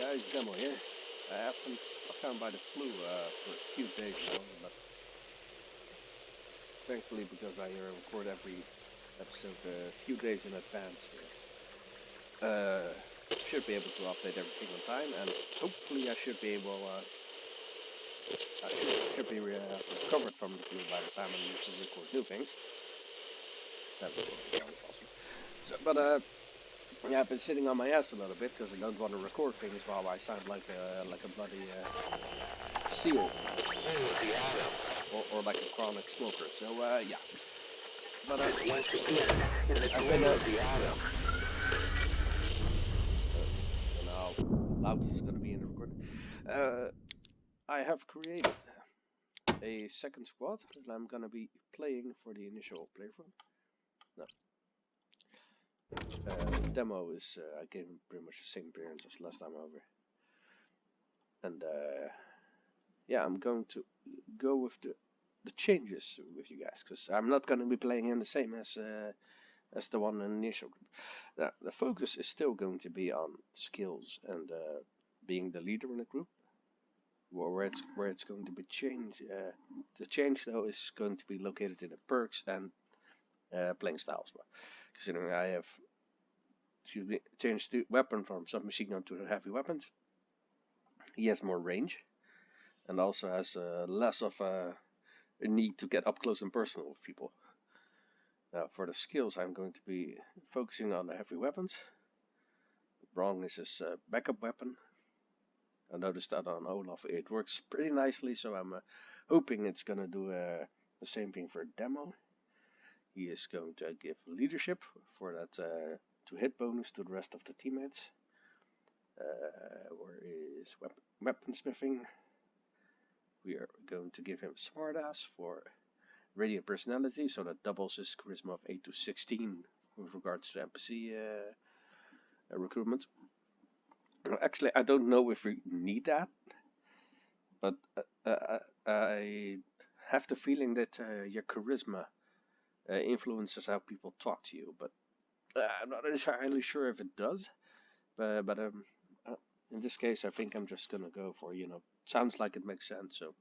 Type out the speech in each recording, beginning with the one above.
guys, Demo here. I have been struck down by the flu for a few days now, but thankfully because I record every episode a few days in advance, should be able to update everything on time, and hopefully I should be able, I should be recovered from the flu by the time I need to record new things. That's awesome. So, but yeah, I've been sitting on my ass a little bit because I don't want to record things while I sound like a bloody seal or like a chronic smoker. So yeah, but I've been now loud is going to be in the recording. I have created a second squad that I'm going to be playing for the initial playthrough. No. Demo is I gave him pretty much the same appearance as last time over, and yeah, I'm going to go with the changes with you guys because I'm not going to be playing him the same as the one in the initial group. The focus is still going to be on skills and being the leader in the group. Where it's going to be changed. The change though is going to be located in the perks and playing styles. Considering I have changed the weapon from submachine gun to heavy weapons, he has more range and also has less of a need to get up close and personal with people. Now for the skills, I'm going to be focusing on the heavy weapons. Brong is his backup weapon. I noticed that on Olaf it works pretty nicely, so I'm hoping it's going to do the same thing for Demo. He is going to give leadership for that to hit bonus to the rest of the teammates. Where is weaponsmithing? We are going to give him smartass for radiant personality, so that doubles his charisma of 8 to 16 with regards to NPC recruitment. Actually, I don't know if we need that, but I have the feeling that your charisma influences how people talk to you, but I'm not entirely sure if it does. But in this case, I think I'm just gonna go for, sounds like it makes sense. So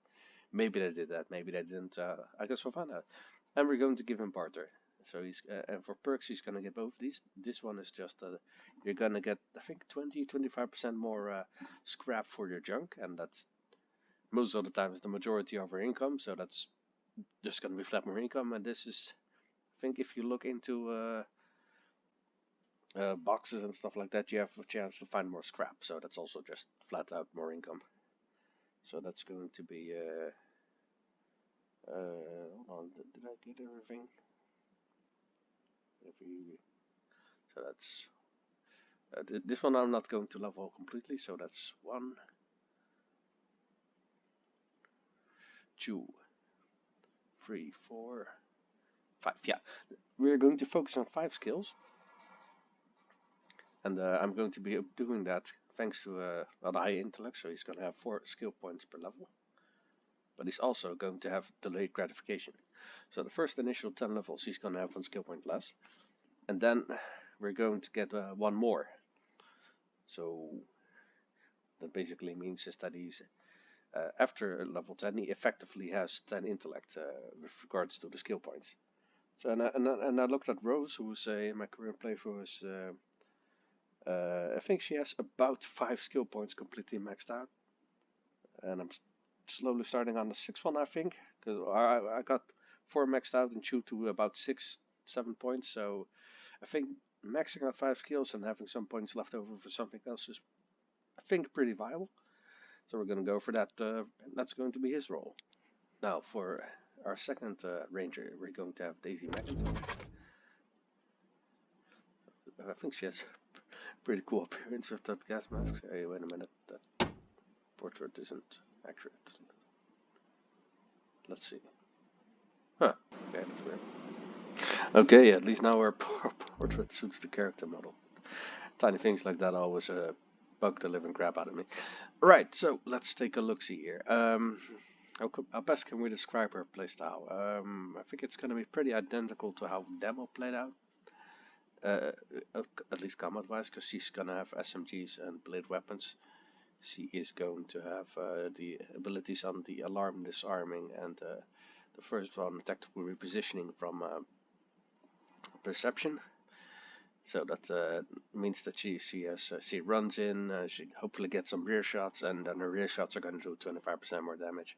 maybe they did that, maybe they didn't. I guess we'll find out. And we're going to give him barter. So he's and for perks he's gonna get both these. This one is just you're gonna get, I think, 20-25% more scrap for your junk, and that's most of the times the majority of our income. So that's just gonna be flat more income. And this is, I think, if you look into boxes and stuff like that, you have a chance to find more scrap. So that's also just flat out more income. So that's going to be hold on, did I get everything? So that's this one I'm not going to level completely, so that's 1, 2, 3, 4, 5. Yeah, we're going to focus on 5 skills, and I'm going to be doing that thanks to a high intellect, so he's going to have 4 skill points per level. But he's also going to have delayed gratification. So the first initial 10 levels he's going to have 1 skill point less, and then we're going to get 1 more. So that basically means is that he's after level 10 he effectively has 10 intellect with regards to the skill points. So and I looked at Rose, who's in my current playthrough is I think she has about 5 skill points completely maxed out, and I'm slowly starting on the 6th one, I think, because I got 4 maxed out and chewed to about 6-7 points. So I think maxing out 5 skills and having some points left over for something else is, I think, pretty viable. So we're going to go for that, and that's going to be his role. Now for our second ranger, we're going to have Daisy McIntosh. I think she has pretty cool appearance with that gas mask. Hey, wait a minute, that portrait isn't accurate. Let's see. Huh, okay, that's weird. Okay, at least now our portrait suits the character model. Tiny things like that always bug the living crap out of me. Right, so let's take a look-see here. How best can we describe her playstyle? I think it's going to be pretty identical to how Demo played out. At least combat-wise, because she's going to have SMGs and blade weapons. She is going to have the abilities on the alarm disarming and the first one, tactical repositioning from perception. So that means that she runs in, she hopefully gets some rear shots, and then her rear shots are going to do 25% more damage.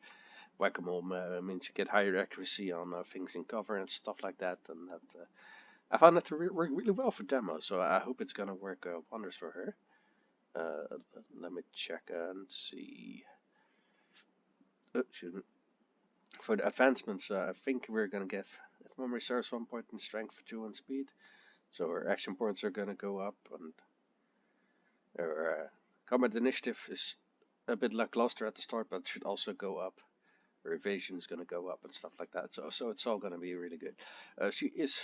Whack-a-mole means you get higher accuracy on things in cover and stuff like that, and that I found that to work really well for demo, so I hope it's going to work wonders for her. Let me check and see. For the advancements, I think we're going to get, if memory serves, 1 point in strength, 2 on speed. So our action points are going to go up, and our combat initiative is a bit lackluster at the start, but should also go up. Her evasion is going to go up and stuff like that. So it's all going to be really good. She is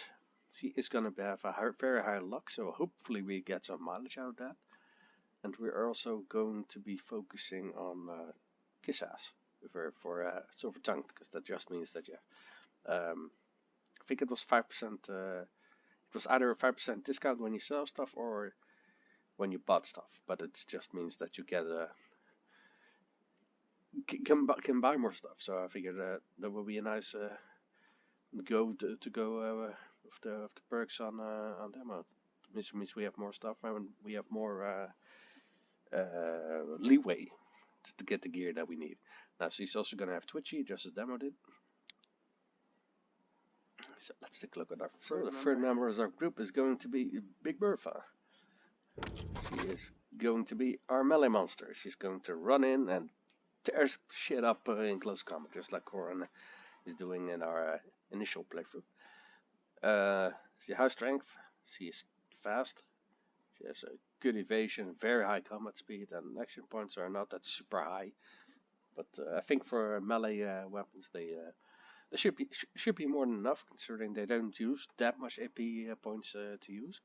going to have a very high luck, so hopefully we get some mileage out of that. And we're also going to be focusing on kiss ass for silver tongue, because that just means that you have, I think it was 5%. It was either a 5% discount when you sell stuff or when you bought stuff, but it just means that you get can buy more stuff. So I figured that would be a nice go to go with the perks on demo. This means we have more stuff and we have more leeway to get the gear that we need. Now she's also going to have Twitchy, just as demo did. So let's take a look at our third member of our group is going to be Big Bertha. She is going to be our melee monster. She's going to run in and tear shit up in close combat, just like Corin is doing in our initial playthrough. She has high strength, she is fast, she has a good evasion, very high combat speed, and action points are not that super high. But I think for melee weapons, they should be more than enough, considering they don't use that much AP points to use.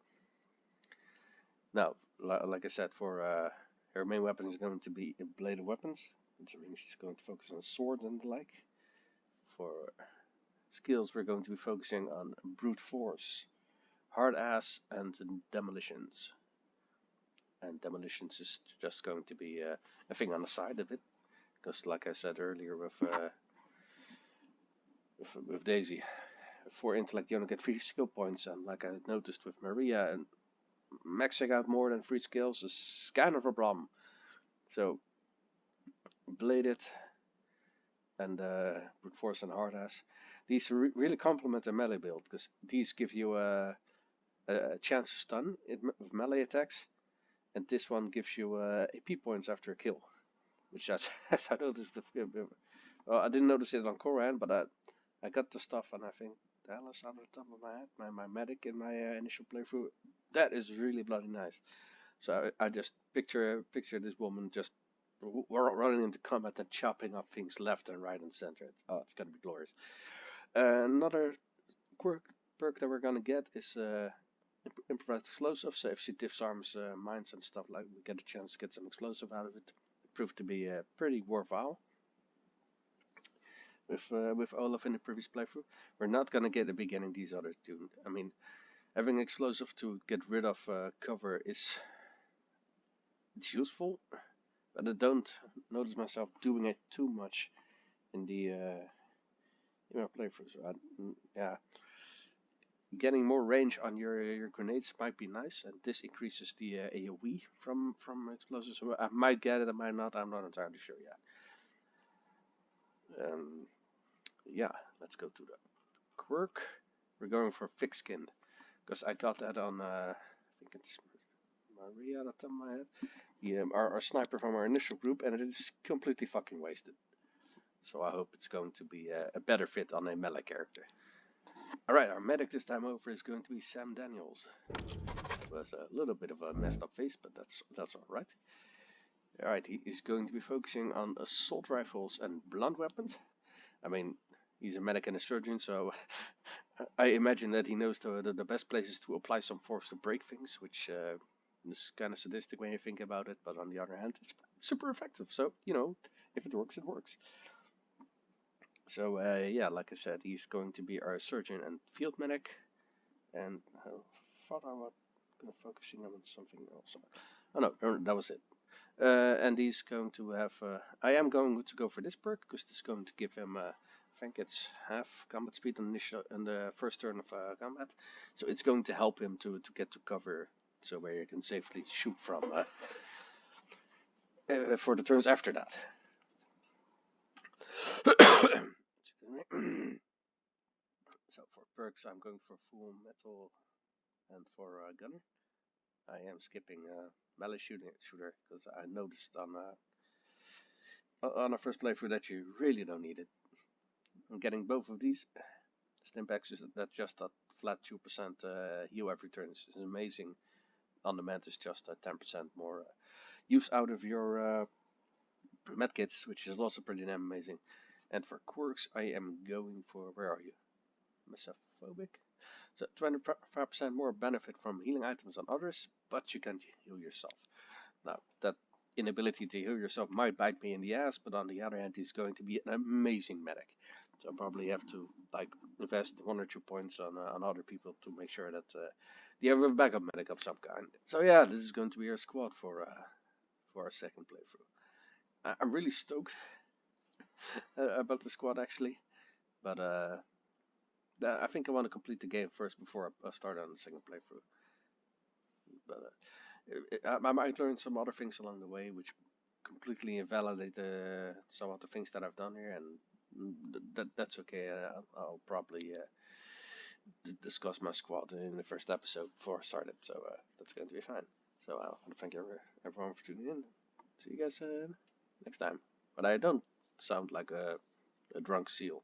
Now, like I said, for her main weapon is going to be bladed weapons, considering she's going to focus on sword and the like. For skills, we're going to be focusing on brute force, hard ass, and demolitions. And demolitions is just going to be a thing on the side of it, because like I said earlier with Daisy, for intellect you only get 3 skill points, and like I noticed with Maria, and maxing out more than 3 skills is kind of a problem. So bladed and brute force and hard ass, these really complement the melee build, because these give you a chance to stun with melee attacks, and this one gives you AP points after a kill, which as I noticed, well, I didn't notice it on Koran, but I got the stuff, and I think Dallas on the top of my head, my medic in my initial playthrough, that is really bloody nice. So I just picture this woman just running into combat and chopping up things left and right and center. It's gonna be glorious. Another perk that we're gonna get is improvised explosives. So if she disarms mines and stuff, like, we get a chance to get some explosive out of it. It proved to be pretty worthwhile. With Olaf in the previous playthrough, we're not gonna get a beginning these others do. I mean, having explosive to get rid of cover it's useful, but I don't notice myself doing it too much in the in our playthrough. So yeah, getting more range on your grenades might be nice, and this increases the AoE from explosives. So I might get it, I might not. I'm not entirely sure yet. Yeah, let's go to the quirk. We're going for thick skinned, because I got that on I think it's Maria, at the top of my head. Our sniper from our initial group, and it is completely fucking wasted. So I hope it's going to be a better fit on a melee character. Alright, our medic this time over is going to be Sam Daniels. It was a little bit of a messed up face, but that's alright. Alright, he is going to be focusing on assault rifles and blunt weapons. I mean, he's a medic and a surgeon, so I imagine that he knows the best places to apply some force to break things, which is kind of sadistic when you think about it, but on the other hand, it's super effective. So, you know, if it works, it works. So, yeah, like I said, he's going to be our surgeon and field medic, and I thought I was going to focusing on something else. Oh no, that was it. And he's going to have. I am going to go for this perk because this is going to give him. I think it's half combat speed in the first turn of combat, so it's going to help him to get to cover, so where you can safely shoot from for the turns after that. So for perks, I'm going for full metal, and for gunner, I am skipping melee shooter because I noticed on a first playthrough that you really don't need it. I'm getting both of these. Stimpaks is that just that flat 2% heal every turn is amazing. On the mat is just 10% more use out of your medkits, which is also pretty damn amazing. And for quirks, I am going for, where are you? Mesophobic. So 25% more benefit from healing items on others, but you can heal yourself. Now, that inability to heal yourself might bite me in the ass, but on the other hand, he's going to be an amazing medic. So I'll probably have to like invest 1 or 2 points on other people to make sure that they have a backup medic of some kind. So yeah, this is going to be our squad for our second playthrough. I'm really stoked about the squad actually, but I think I want to complete the game first before I start on the second playthrough. But I might learn some other things along the way, which completely invalidate some of the things that I've done here, and that's okay. I'll probably discuss my squad in the first episode before I started, so that's going to be fine. So I want to thank everyone for tuning in. See you guys next time. But I don't sound like a drunk seal.